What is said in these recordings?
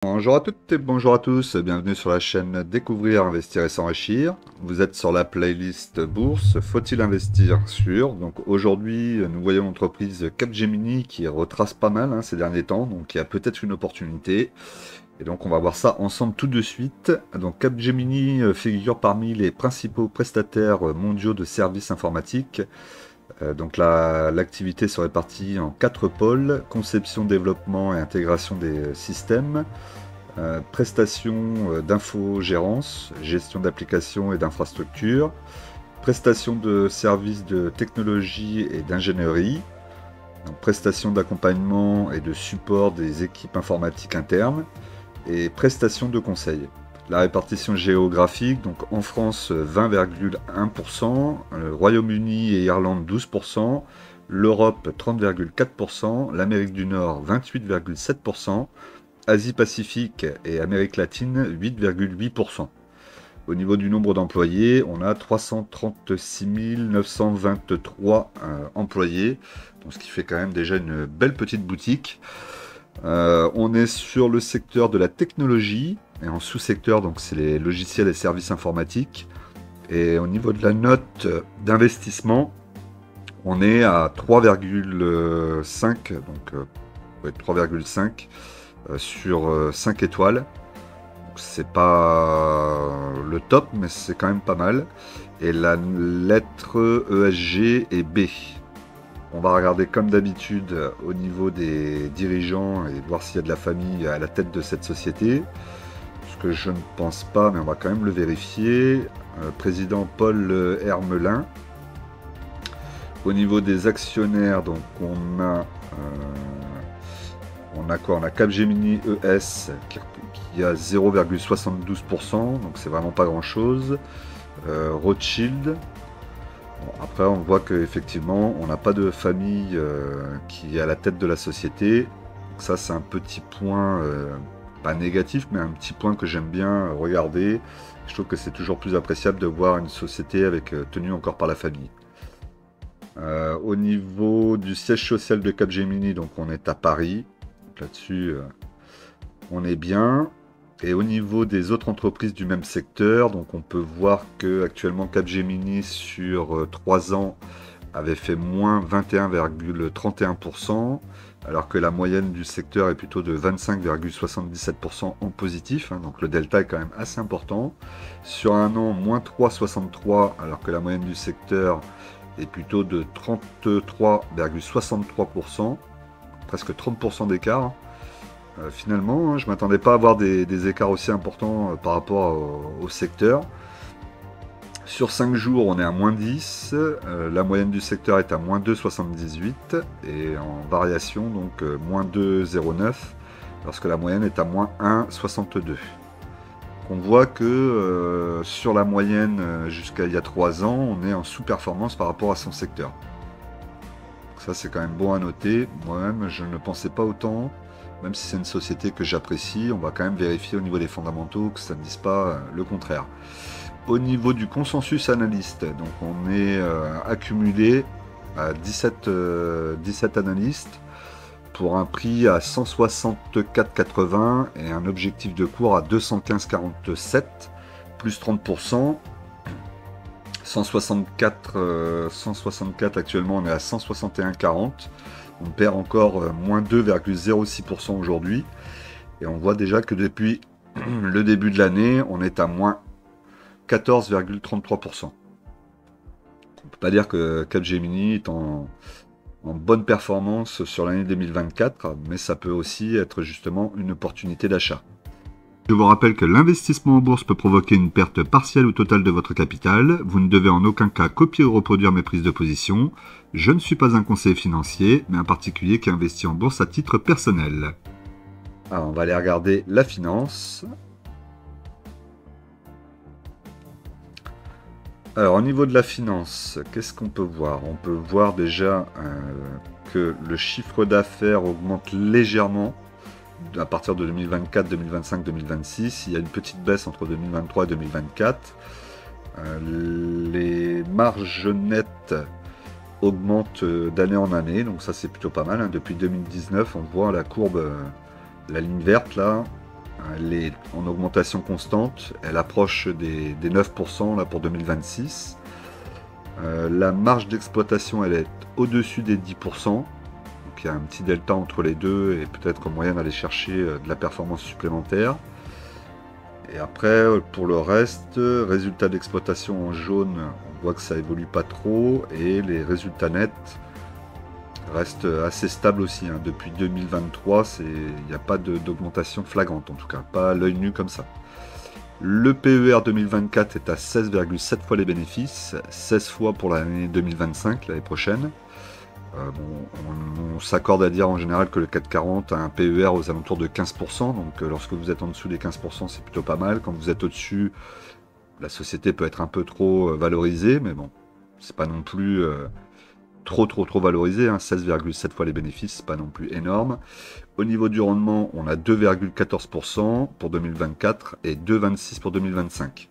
Bonjour à toutes et bonjour à tous, bienvenue sur la chaîne Découvrir, Investir et s'enrichir. Vous êtes sur la playlist Bourse, faut-il investir sur? Donc aujourd'hui, nous voyons l'entreprise Capgemini qui retrace pas mal ces derniers temps, donc il y a peut-être une opportunité. Et donc on va voir ça ensemble tout de suite. Donc Capgemini figure parmi les principaux prestataires mondiaux de services informatiques. Donc l'activité se répartit en 4 pôles: conception, développement et intégration des systèmes, prestation d'infogérance, gestion d'applications et d'infrastructures, prestation de services de technologie et d'ingénierie, prestation d'accompagnement et de support des équipes informatiques internes, et prestation de conseil. La répartition géographique, donc en France 20,1%, Royaume-Uni et Irlande 12%, l'Europe 30,4%, l'Amérique du Nord 28,7%, Asie-Pacifique et Amérique latine 8,8%. Au niveau du nombre d'employés, on a 336 923 employés, donc ce qui fait quand même déjà une belle petite boutique. On est sur le secteur de la technologie, et en sous-secteur, donc c'est les logiciels et services informatiques. Et au niveau de la note d'investissement, on est à 3,5, donc 3,5 sur 5 étoiles. C'est pas le top, mais c'est quand même pas mal. Et la lettre ESG est B. On va regarder comme d'habitude au niveau des dirigeants et voir s'il y a de la famille à la tête de cette société. Ce que je ne pense pas, mais on va quand même le vérifier. Président Paul Hermelin. Au niveau des actionnaires, donc on a quoi? On a Capgemini ES qui a 0,72%, donc c'est vraiment pas grand chose. Rothschild. Bon, après, on voit qu'effectivement, on n'a pas de famille qui est à la tête de la société. Donc ça, c'est un petit point, pas négatif, mais un petit point que j'aime bien regarder. Je trouve que c'est toujours plus appréciable de voir une société avec tenue encore par la famille. Au niveau du siège social de Capgemini, donc on est à Paris. Là-dessus, on est bien. Et au niveau des autres entreprises du même secteur, donc on peut voir que actuellement Capgemini sur 3 ans avait fait moins 21,31%, alors que la moyenne du secteur est plutôt de 25,77% en positif, donc le delta est quand même assez important. Sur un an, moins 3,63, alors que la moyenne du secteur est plutôt de 33,63%, presque 30% d'écart. Finalement, je ne m'attendais pas à avoir des écarts aussi importants par rapport au secteur. Sur 5 jours, on est à moins 10. La moyenne du secteur est à moins 2,78. Et en variation, donc moins 2,09. Lorsque la moyenne est à moins 1,62. On voit que sur la moyenne jusqu'à il y a 3 ans, on est en sous-performance par rapport à son secteur. Donc ça, c'est quand même bon à noter. Moi-même, je ne pensais pas autant. Même si c'est une société que j'apprécie, on va quand même vérifier au niveau des fondamentaux que ça ne dise pas le contraire. Au niveau du consensus analyste, donc on est accumulé à 17 analystes pour un prix à 164,80 et un objectif de cours à 215,47, plus 30%. 164 actuellement, on est à 161,40. On perd encore moins 2,06% aujourd'hui. Et on voit déjà que depuis le début de l'année, on est à moins 14,33%. On ne peut pas dire que Capgemini est en bonne performance sur l'année 2024, mais ça peut aussi être justement une opportunité d'achat. Je vous rappelle que l'investissement en bourse peut provoquer une perte partielle ou totale de votre capital. Vous ne devez en aucun cas copier ou reproduire mes prises de position. Je ne suis pas un conseiller financier, mais un particulier qui investit en bourse à titre personnel. Alors, on va aller regarder la finance. Alors, au niveau de la finance, qu'est-ce qu'on peut voir? On peut voir déjà que le chiffre d'affaires augmente légèrement à partir de 2024, 2025, 2026. Il y a une petite baisse entre 2023 et 2024. Les marges nettes augmentent d'année en année, donc ça c'est plutôt pas mal. Depuis 2019, on voit la courbe, la ligne verte là, Elle est en augmentation constante, elle approche des 9% là, pour 2026. La marge d'exploitation, elle est au-dessus des 10%. Donc il y a un petit delta entre les deux et peut-être qu'en moyenne aller chercher de la performance supplémentaire. Et après, pour le reste, résultats d'exploitation en jaune, on voit que ça évolue pas trop et les résultats nets restent assez stables aussi. Hein. Depuis 2023, il n'y a pas d'augmentation flagrante, en tout cas, pas à l'œil nu comme ça. Le PER 2024 est à 16,7 fois les bénéfices, 16 fois pour l'année 2025, l'année prochaine. On s'accorde à dire en général que le CAC 40 a un PER aux alentours de 15%, donc lorsque vous êtes en dessous des 15%, c'est plutôt pas mal. Quand vous êtes au-dessus, la société peut être un peu trop valorisée, mais bon, c'est pas non plus trop valorisé, hein. 16,7 fois les bénéfices, c'est pas non plus énorme. Au niveau du rendement, on a 2,14% pour 2024 et 2,26 pour 2025.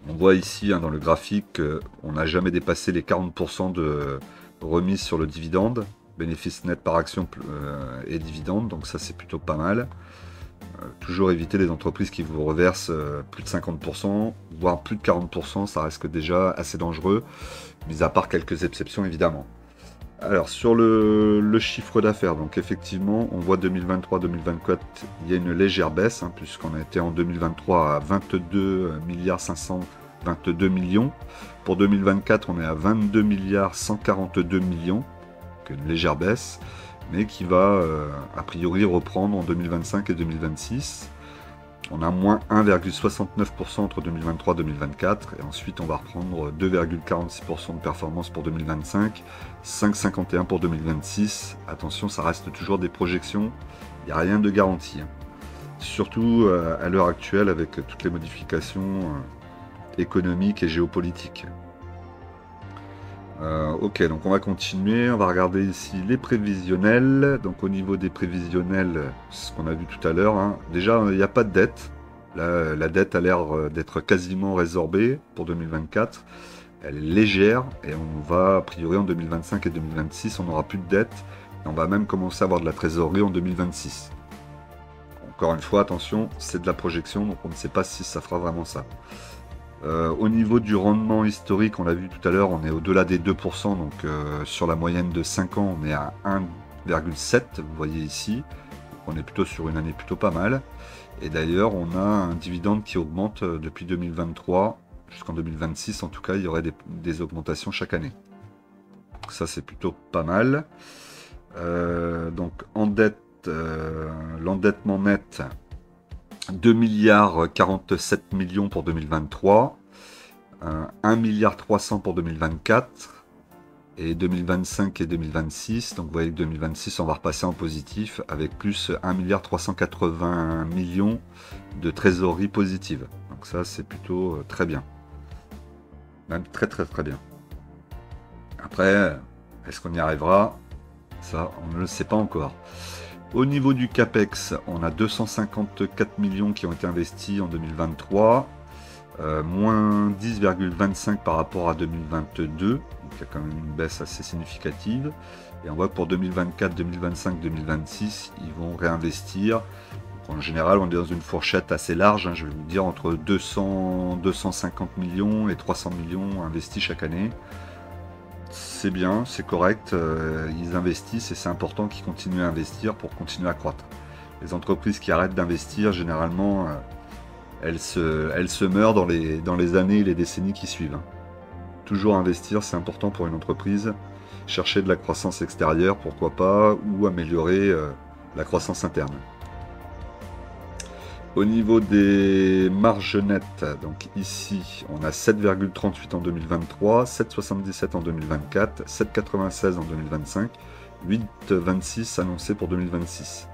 On voit ici hein, dans le graphique qu'on n'a jamais dépassé les 40% de remise sur le dividende, bénéfice net par action et dividende, donc ça c'est plutôt pas mal. Toujours éviter les entreprises qui vous reversent plus de 50%, voire plus de 40%, ça reste déjà assez dangereux, mis à part quelques exceptions évidemment. Alors sur le chiffre d'affaires, donc effectivement on voit 2023-2024, il y a une légère baisse, hein, puisqu'on a été en 2023 à 22 milliards 522 millions. Pour 2024 on est à 22 milliards 142 millions, donc une légère baisse, mais qui va a priori reprendre en 2025 et 2026. On a moins 1,69% entre 2023 et 2024, et ensuite on va reprendre 2,46% de performance pour 2025, 5,51% pour 2026. Attention, ça reste toujours des projections, il n'y a rien de garanti. Hein. Surtout à l'heure actuelle avec toutes les modifications économiques et géopolitiques. Ok, donc on va continuer, on va regarder ici les prévisionnels. Donc au niveau des prévisionnels, ce qu'on a vu tout à l'heure, hein. Déjà il n'y a pas de dette. Là, la dette a l'air d'être quasiment résorbée pour 2024. Elle est légère et on va, a priori en 2025 et 2026, on n'aura plus de dette. Et on va même commencer à avoir de la trésorerie en 2026. Encore une fois, attention, c'est de la projection, donc on ne sait pas si ça fera vraiment ça. Au niveau du rendement historique, on l'a vu tout à l'heure, on est au-delà des 2%, donc sur la moyenne de 5 ans, on est à 1,7, vous voyez ici. Donc, on est plutôt sur une année plutôt pas mal. Et d'ailleurs, on a un dividende qui augmente depuis 2023 jusqu'en 2026, en tout cas, il y aurait des augmentations chaque année. Donc ça, c'est plutôt pas mal. Donc en dette, l'endettement net, 2 milliards 47 millions pour 2023, 1 milliard 300 pour 2024 et 2025 et 2026. Donc vous voyez que 2026 on va repasser en positif avec plus 1 milliard 380 millions de trésorerie positive. Donc ça c'est plutôt très bien. Même très bien. Après, est-ce qu'on y arrivera? Ça on ne le sait pas encore. Au niveau du CAPEX, on a 254 millions qui ont été investis en 2023, moins 10,25 par rapport à 2022, donc il y a quand même une baisse assez significative. Et on voit que pour 2024, 2025, 2026, ils vont réinvestir. Donc en général, on est dans une fourchette assez large, hein, je vais vous dire entre 250 millions et 300 millions investis chaque année. C'est bien, c'est correct, ils investissent et c'est important qu'ils continuent à investir pour continuer à croître. Les entreprises qui arrêtent d'investir, généralement, elles se meurent dans les années et les décennies qui suivent. Hein. Toujours investir, c'est important pour une entreprise. Chercher de la croissance extérieure, pourquoi pas, ou améliorer la croissance interne. Au niveau des marges nettes, donc ici, on a 7,38 en 2023, 7,77 en 2024, 7,96 en 2025, 8,26 annoncé pour 2026.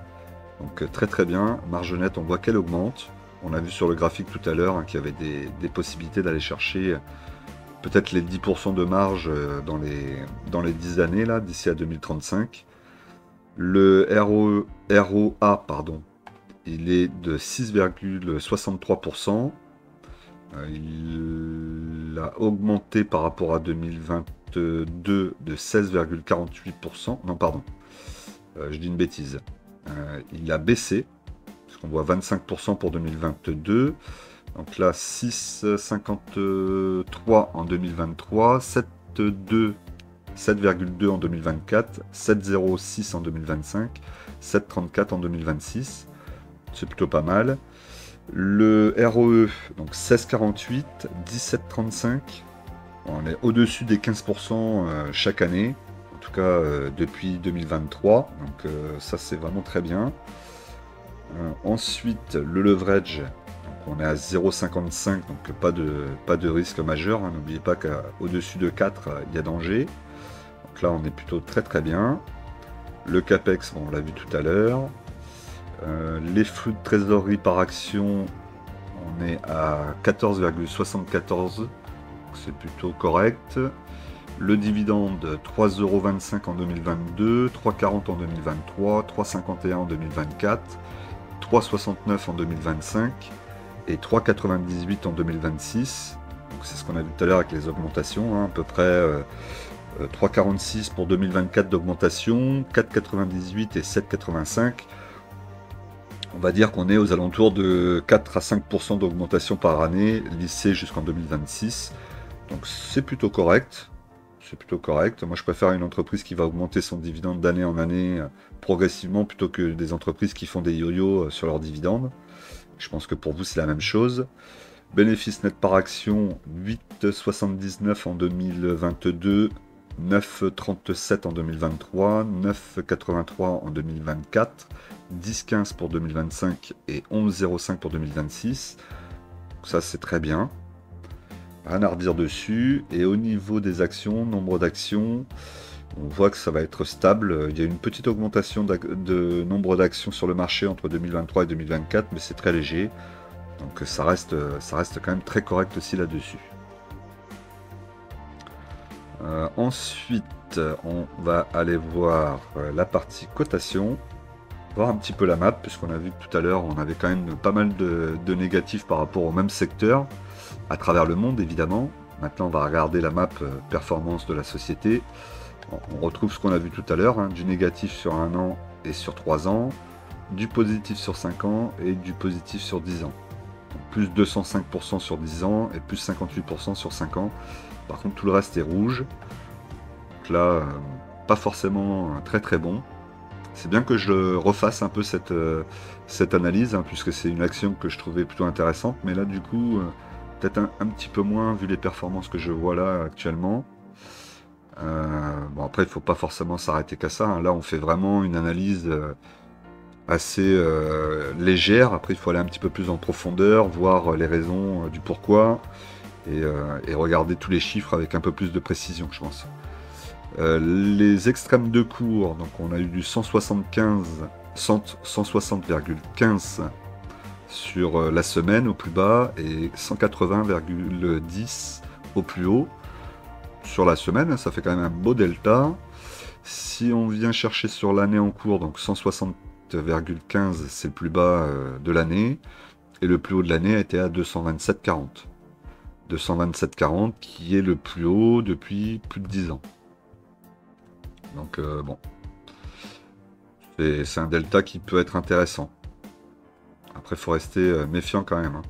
Donc très bien, marge nette, on voit qu'elle augmente. On a vu sur le graphique tout à l'heure hein, qu'il y avait des possibilités d'aller chercher peut-être les 10% de marge dans les 10 années, là, d'ici à 2035. Le ROA, pardon, il est de 6,63%. Il a augmenté par rapport à 2022 de 16,48%. Non, pardon. Je dis une bêtise. Il a baissé. On voit 25% pour 2022. Donc là, 6,53 en 2023, 7,2 en 2024, 7,06 en 2025, 7,34 en 2026. C'est plutôt pas mal. Le ROE, donc 16,48, 17,35. On est au-dessus des 15% chaque année, en tout cas depuis 2023. Donc ça, c'est vraiment très bien. Ensuite, le leverage, donc on est à 0,55, donc pas de risque majeur. Hein. N'oubliez pas qu'au-dessus de 4, il y a danger. Donc là, on est plutôt très très bien. Le CAPEX, bon, on l'a vu tout à l'heure. Les flux de trésorerie par action, on est à 14,74, c'est plutôt correct. Le dividende, 3,25 € en 2022, 3,40 € en 2023, 3,51 € en 2024, 3,69 € en 2025 et 3,98 € en 2026. C'est ce qu'on a vu tout à l'heure avec les augmentations, hein, à peu près 3,46 € pour 2024 d'augmentation, 4,98 € et 7,85 €. On va dire qu'on est aux alentours de 4 à 5% d'augmentation par année, lissée jusqu'en 2026. Donc c'est plutôt correct. C'est plutôt correct. Moi, je préfère une entreprise qui va augmenter son dividende d'année en année progressivement plutôt que des entreprises qui font des yo-yo sur leurs dividendes. Je pense que pour vous, c'est la même chose. Bénéfice net par action, 8,79 en 2022, 9,37 en 2023, 9,83 en 2024, 10,15 pour 2025 et 11,05 pour 2026. Donc ça, c'est très bien. Rien à redire dessus. Et au niveau des actions, nombre d'actions, on voit que ça va être stable. Il y a une petite augmentation de nombre d'actions sur le marché entre 2023 et 2024, mais c'est très léger. Donc ça reste quand même très correct aussi là-dessus. Ensuite, on va aller voir la partie cotation, voir un petit peu la map, puisqu'on a vu que tout à l'heure, on avait quand même pas mal de négatifs par rapport au même secteur, à travers le monde évidemment. Maintenant, on va regarder la map performance de la société. On retrouve ce qu'on a vu tout à l'heure, hein, du négatif sur 1 an et sur 3 ans, du positif sur 5 ans et du positif sur 10 ans. Donc, plus 205% sur 10 ans et plus 58% sur 5 ans. Par contre, tout le reste est rouge. Donc là, pas forcément très très bon. C'est bien que je refasse un peu cette analyse, hein, puisque c'est une action que je trouvais plutôt intéressante. Mais là, du coup, peut-être un petit peu moins, vu les performances que je vois là actuellement. Bon, après, il ne faut pas forcément s'arrêter qu'à ça. Hein. Là, on fait vraiment une analyse assez légère. Après, il faut aller un petit peu plus en profondeur, voir les raisons du pourquoi. Et regarder tous les chiffres avec un peu plus de précision, je pense. Les extrêmes de cours, donc on a eu du 160,15 sur la semaine au plus bas et 180,10 au plus haut sur la semaine, ça fait quand même un beau delta. Si on vient chercher sur l'année en cours, donc 160,15 c'est le plus bas de l'année et le plus haut de l'année a été à 227,40. 227,40 qui est le plus haut depuis plus de 10 ans. Donc bon, c'est un delta qui peut être intéressant. Après, il faut rester méfiant quand même. Hein.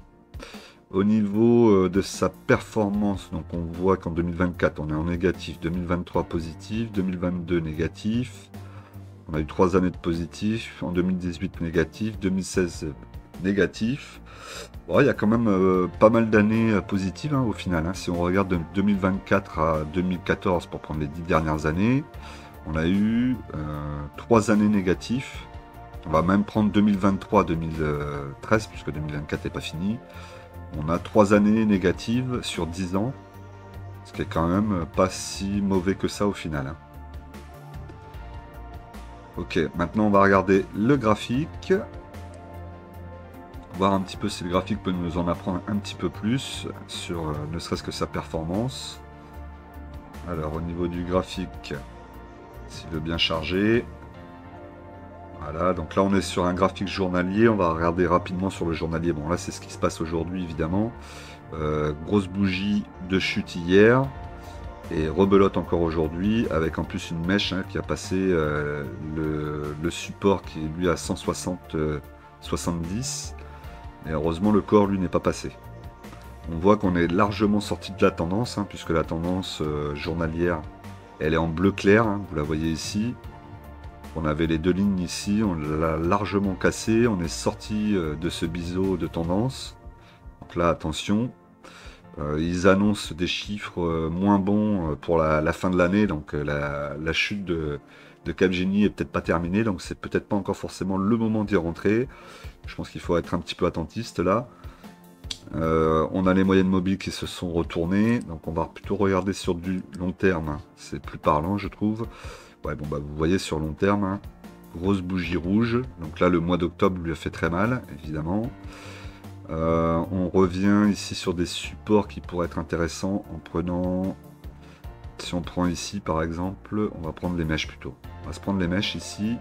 Au niveau de sa performance, donc on voit qu'en 2024, on est en négatif, 2023 positif, 2022 négatif. On a eu 3 années de positif, en 2018 négatif, 2016 négatif. Bon, il y a quand même pas mal d'années positives hein, au final. Hein. Si on regarde de 2024 à 2014 pour prendre les 10 dernières années, on a eu 3 années négatives. On va même prendre 2023-2013 puisque 2024 n'est pas fini. On a 3 années négatives sur 10 ans, ce qui est quand même pas si mauvais que ça au final. Hein. Ok, maintenant on va regarder le graphique. Voir un petit peu si le graphique peut nous en apprendre un petit peu plus sur ne serait-ce que sa performance. Alors au niveau du graphique, s'il veut bien charger. Voilà, donc là on est sur un graphique journalier, on va regarder rapidement sur le journalier. Bon là c'est ce qui se passe aujourd'hui évidemment. Grosse bougie de chute hier et rebelote encore aujourd'hui avec en plus une mèche hein, qui a passé le support qui est lui à 160 70. Et heureusement, le corps, lui, n'est pas passé. On voit qu'on est largement sorti de la tendance, hein, puisque la tendance journalière, elle est en bleu clair, hein, vous la voyez ici. On avait les deux lignes ici, on l'a largement cassé, on est sorti de ce biseau de tendance. Donc là, attention, ils annoncent des chiffres moins bons pour la fin de l'année, donc la chute de Capgemini est peut-être pas terminée, donc c'est peut-être pas encore forcément le moment d'y rentrer. Je pense qu'il faut être un petit peu attentiste là. On a les moyennes mobiles qui se sont retournées, donc on va plutôt regarder sur du long terme, hein. C'est plus parlant je trouve. Ouais, bon bah vous voyez sur long terme, hein, grosse bougie rouge, donc là le mois d'octobre lui a fait très mal évidemment. On revient ici sur des supports qui pourraient être intéressants en prenant, si on prend ici par exemple, on va prendre les mèches plutôt. On va se prendre les mèches ici.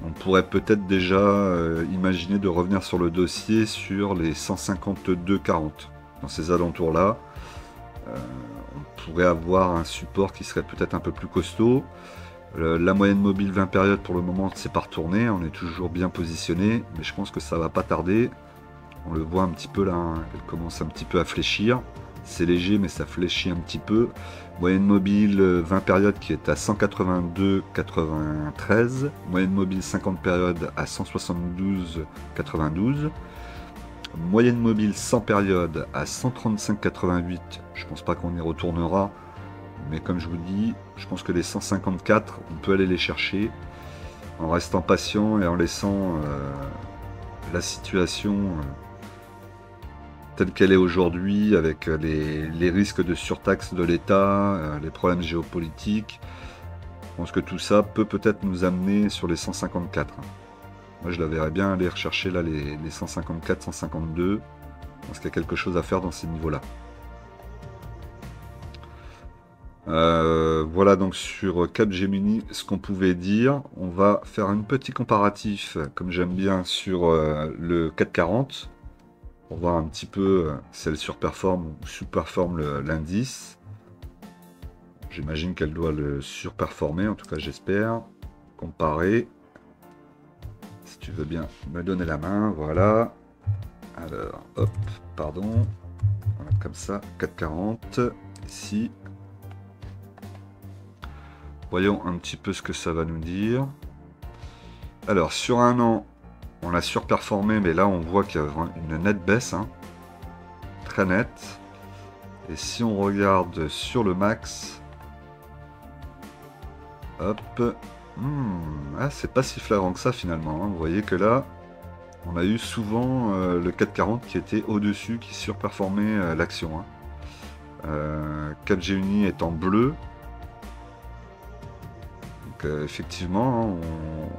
On pourrait peut-être déjà imaginer de revenir sur le dossier sur les 152,40. Dans ces alentours-là, on pourrait avoir un support qui serait peut-être un peu plus costaud. La moyenne mobile 20 périodes pour le moment, c'est pas retourné. On est toujours bien positionné, mais je pense que ça va pas tarder. On le voit un petit peu là, hein, elle commence un petit peu à fléchir. C'est léger, mais ça fléchit un petit peu. Moyenne mobile 20 périodes qui est à 182,93. Moyenne mobile 50 périodes à 172,92. Moyenne mobile 100 périodes à 135,88. Je pense pas qu'on y retournera. Mais comme je vous dis, je pense que les 154, on peut aller les chercher. En restant patient et en laissant la situation telle qu'elle est aujourd'hui, avec les risques de surtaxe de l'État, les problèmes géopolitiques. Je pense que tout ça peut peut-être nous amener sur les 154. Moi, je la verrais bien aller rechercher là les 154, 152. Je pense qu'il y a quelque chose à faire dans ces niveaux-là. Voilà donc sur Capgemini ce qu'on pouvait dire. On va faire un petit comparatif, comme j'aime bien, sur le 440. Pour voir un petit peu si elle surperforme ou sous-performe l'indice. J'imagine qu'elle doit le surperformer, en tout cas j'espère. Comparer. Si tu veux bien me donner la main, voilà. Alors, hop, pardon. Voilà, comme ça, 440. Ici. Voyons un petit peu ce que ça va nous dire. Alors, sur un an, on a surperformé, mais là on voit qu'il y a une nette baisse, hein, très nette. Et si on regarde sur le max, hop, ah, c'est pas si flagrant que ça finalement, hein. Vous voyez que là, on a eu souvent le 440 qui était au-dessus, qui surperformait l'action, hein. Capgemini est en bleu. Effectivement,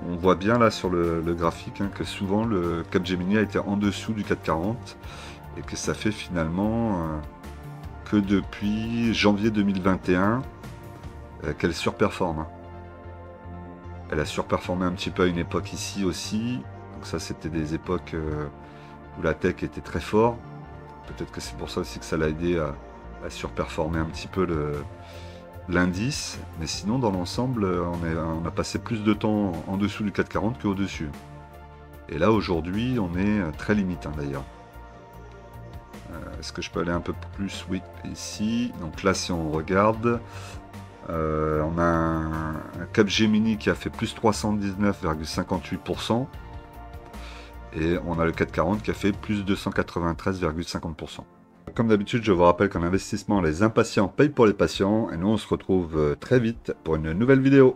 on voit bien là sur le graphique, hein, que souvent le Capgemini a été en dessous du 440 et que ça fait finalement que depuis janvier 2021 qu'elle surperforme, hein. Elle a surperformé un petit peu à une époque ici aussi, donc ça c'était des époques où la tech était très fort. Peut-être que c'est pour ça aussi que ça l'a aidé à surperformer un petit peu l'indice, mais sinon dans l'ensemble on a passé plus de temps en dessous du 440 qu'au-dessus. Et là aujourd'hui on est très limite, hein, d'ailleurs. Est-ce que je peux aller un peu plus? Oui, ici. Donc là si on regarde, on a un Capgemini qui a fait plus 319,58% et on a le 440 qui a fait plus 293,50%. Comme d'habitude, je vous rappelle qu'en investissement, les impatients payent pour les patients, et nous on se retrouve très vite pour une nouvelle vidéo.